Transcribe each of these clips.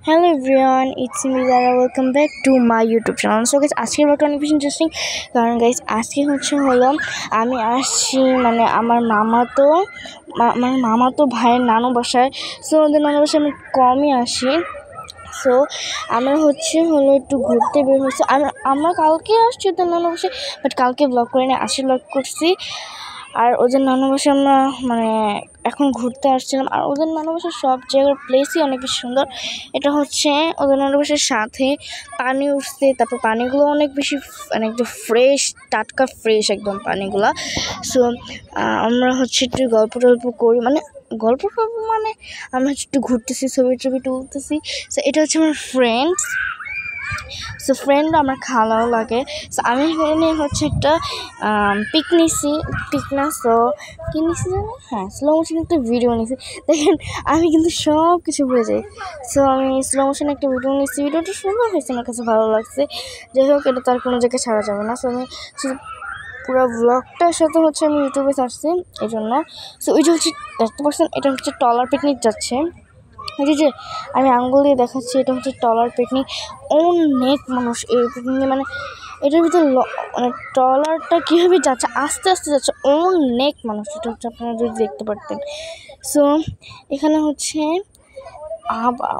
Hello everyone, it's me Zara. Welcome back to my YouTube channel. So guys, আজকে ব্লগটা অনেক বেশি interesting, কারণ গাইস আজকে হলো আমি আসছি মানে আমার মামাতো ভাইয়ের নানু বাসায়। সো ওদের নানু বাসায় আমি কমই আসি। সো আমরা হলো একটু ঘুরতে বের হয়েছি। আমরা কালকে আসছি ওদের নানু বাসায়, বাট কালকে ব্লগ করিনি, আজকে ব্লগ করছি। আর ওদের নানু বাসায় আমরা মানে এখন ঘুরতে আসছিলাম। আর ওদের নানু বাসার সব জায়গার প্লেসই অনেক বেশি সুন্দর। এটা হচ্ছে ওদের নানু বাসার সাথে পানি উঠছে, তারপর পানিগুলো অনেক বেশি মানে একদম ফ্রেশ, টাটকা ফ্রেশ একদম পানিগুলা। সো আমরা একটু গল্প করি, মানে আমরা একটু ঘুরতেছি, ছবি তুলতেছি। সো এটা হচ্ছে আমার ফ্রেন্ডস। সো ফ্রেন্ড আমার খালাও লাগে। সো আমি এখানে একটা পিক নিছি, সো কী নিছি জানি, স্লো মোশন একটা ভিডিও নিছি। দেখেন আমি কিন্তু সব কিছু ভুলে যাই। সো আমি স্লো মোশন একটা ভিডিও নিছি, ভিডিওটা সুন্দর হয়েছে, আমার কাছে ভালো লাগছে। যাই হোক, এটা তার কোনো জায়গায় ছাড়া যাবে না। সো আমি পুরো ব্লগটার সাথে আমি ইউটিউবে ছাড়ছি এই জন্য। সো ওইটা দেখতে পাচ্ছেন, এটা টলার পিকনিক যাচ্ছে। যে আমি আঙ্গুল দিয়ে দেখাচ্ছি, এটা টলার পিকনিক। অনেক মানুষ এই পিকনিকে, মানে এটার ভিতরে মানে ট্রলারটা কীভাবে যাচ্ছে, আস্তে আস্তে যাচ্ছে, অনেক মানুষ। এটা আপনারা যদি দেখতে পারতেন। সো এখানে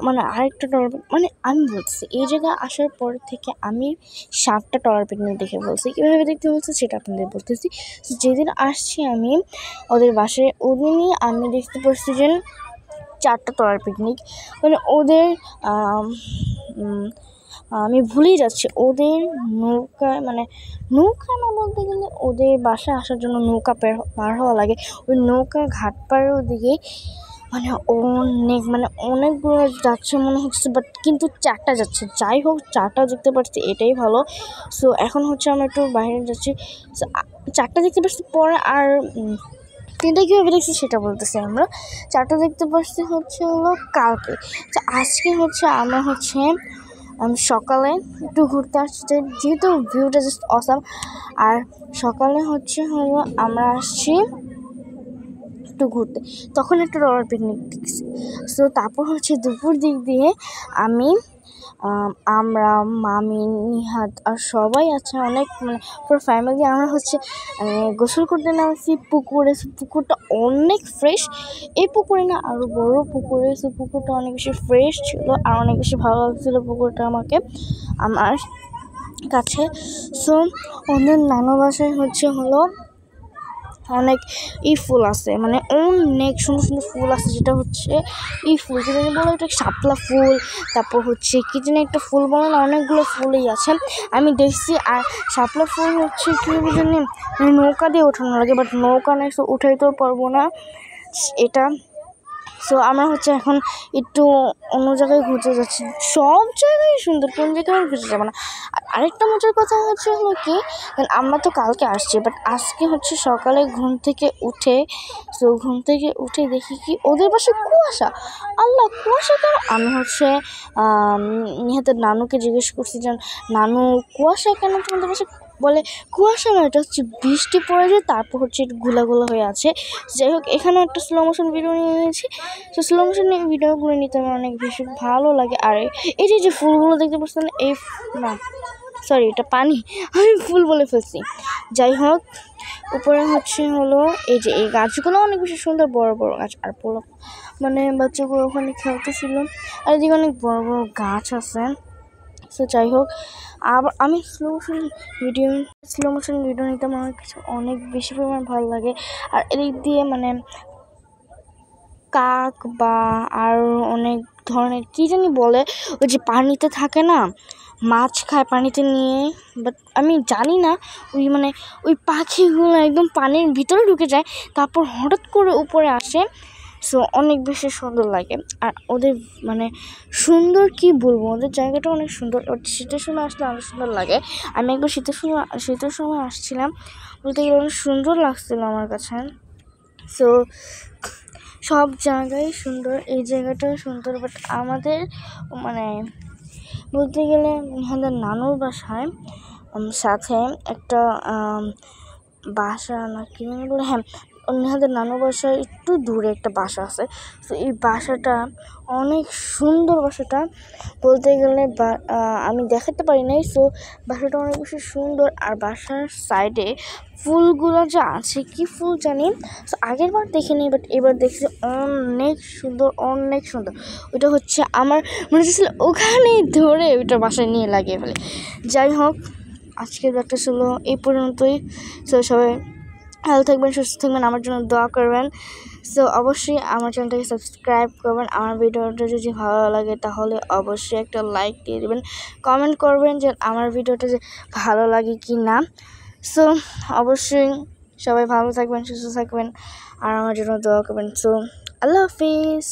মানে আরেকটা টলার, মানে আমি বলছি এই জায়গায় আসার পর থেকে আমি 7টা টলার পিকনিক দেখে বলছি। কীভাবে দেখতে বলছি সেটা আপনাদের বলতেছি। যেদিন আসছি আমি ওদের বাসায়, ওদিনই আমি দেখতে পাচ্ছি যে 4টা টলার পিকনিক। মানে ওদের আমি ভুলেই যাচ্ছি, ওদের নৌকায়, মানে নৌকা না বলতে গেলে ওদের বাসায় আসার জন্য নৌকা পার হওয়া লাগে। ওই নৌকার ঘাট পাড়ের দিকে মানে অনেকগুলো যাচ্ছে মনে হচ্ছে, বাট কিন্তু 4টা যাচ্ছে। যাই হোক, 4টা দেখতে পাচ্ছি, এটাই ভালো। সো এখন আমরা একটু বাইরে যাচ্ছি। 4টা দেখতে পাচ্ছি, পরে আর 3টা কীভাবে দেখছি সেটা বলতেছি। আমরা 4টা দেখতে পাচ্ছি হলো কালকে। তো আজকে আমরা আমি সকালে একটু ঘুরতে আসছি, যেহেতু ভিউটা জাস্ট অসাম। আর সকালে হলো আমরা আসছি একটু ঘুরতে, তখন একটা টলার পিকনিক দেখছি। সো তারপর দুপুর দিক দিয়ে আমরা মামি, নিহাত আর সবাই আছে, অনেক মানে পুরো ফ্যামিলি। আমরা গোসল করতে নামছি পুকুরে। পুকুরটা অনেক ফ্রেশ, এই পুকুরে না আরও বড় পুকুরে। সে পুকুরটা অনেক বেশি ফ্রেশ ছিল আর অনেক বেশি ভালো লাগছিলো পুকুরটা আমার কাছে। সো ওদের নানু বাসায় হলো অনেক ফুল আছে, মানে অনেক সুন্দর সুন্দর ফুল আছে, যেটা ফুল কি জানি বলে, ওটা শাপলা ফুল। তারপর কি জানি একটা ফুল বলে না, অনেকগুলো ফুলই আছে আমি দেখছি। আর শাপলা ফুল কীভাবে জানি নৌকা দিয়ে ওঠানো লাগে, বাট নৌকা নেই, সো উঠাইতেও পারবো না এটা। সো আমরা এখন একটু অন্য জায়গায় ঘুরতে যাচ্ছি। সব জায়গায় সুন্দর, কোন জায়গায় ঘুরতে যাবো না। আর আরেকটা মজার কথা হলো কি, আমরা তো কালকে আসছি, বাট আজকে সকালে ঘুম থেকে উঠে দেখি কি ওদের পাশে কুয়াশা। আল্লাহ, কুয়াশা কেন? আমি নিহাতের নানুকে জিজ্ঞেস করছি যে নানু, কুয়াশা কেন তোমাদের পাশে? বলে কুয়াশা না, এটা বৃষ্টি পড়ে যায়, তারপর একটু গুলা হয়ে আছে। যাই হোক, এখানেও একটা স্লো মোশন ভিডিও নিয়ে নিয়েছি। তো স্লো মোশন ভিডিওগুলো নিতে আমার অনেক বেশি ভালো লাগে। আর এই যে ফুলগুলো দেখতে পাচ্ছেন, না সরি, এটা পানি, আমি ফুল বলে ফেলছি। যাই হোক, উপরে হলো এই যে এই গাছগুলো অনেক বেশি সুন্দর, বড় বড় গাছ। আর পুরো মানে বাচ্চাগুলো ওখানে খেলতেছিল। আর এদিকে অনেক বড় বড় গাছ আছে। সো যাই হোক, আবার আমি স্লো মোশন ভিডিও নিতে আমার কিছু অনেক বেশি পরিমাণ ভালো লাগে। আর এদিক দিয়ে মানে কাক বা আর অনেক ধরনের কী জানি বলে, ওই যে পানিতে থাকে না, মাছ খায় পানিতে নিয়ে, বাট আমি জানি না। ওই পাখিগুলো একদম পানির ভিতরে ঢুকে যায়, তারপর হঠাৎ করে উপরে আসে। সো অনেক বেশি সুন্দর লাগে। আর ওদের সুন্দর কি বলবো, ওদের জায়গাটা অনেক সুন্দর। শীতের সময় আসলে আরও সুন্দর লাগে। আমি একবার শীতের সময় আসছিলাম, বলতে গেলে অনেক সুন্দর লাগছিল আমার কাছে। সো সব জায়গায় সুন্দর, এই জায়গাটাও সুন্দর। বাট আমাদের বলতে গেলে আমাদের নানুর বাসায় সাথে একটা বাসা না কি বলে, নেহাদের নানু বাসার একটু দূরে একটা বাসা আছে। তো এই বাসাটা অনেক সুন্দর। বাসাটা বলতে গেলে আমি দেখাতে পারি নাই। সো বাসাটা অনেক বেশি সুন্দর। আর বাসার সাইডে ফুলগুলো যা আছে, কি ফুল জানি, তো আগের বার দেখিনি, বাট এবার দেখছি অনেক সুন্দর, অনেক সুন্দর। ওইটা হচ্ছে আমার মনে হচ্ছিল ওখানেই ধরে ওইটা বাসায় নিয়ে লাগিয়ে ফেলে। যাই হোক, আজকের ব্লগটা ছিল এই পর্যন্তই। সো সবাই ভালো থাকবেন, সুস্থ থাকবেন, আমার জন্য দোয়া করবেন। সো অবশ্যই আমার চ্যানেলটাকে সাবস্ক্রাইব করবেন। আমার ভিডিওটা যদি ভালো লাগে তাহলে অবশ্যই একটা লাইক দিয়ে দেবেন, কমেন্ট করবেন যে আমার ভিডিওটা যে ভালো লাগে কি না। সো অবশ্যই সবাই ভালো থাকবেন, সুস্থ থাকবেন, আর আমার জন্য দোয়া করবেন। সো আল্লাহ হাফিজ।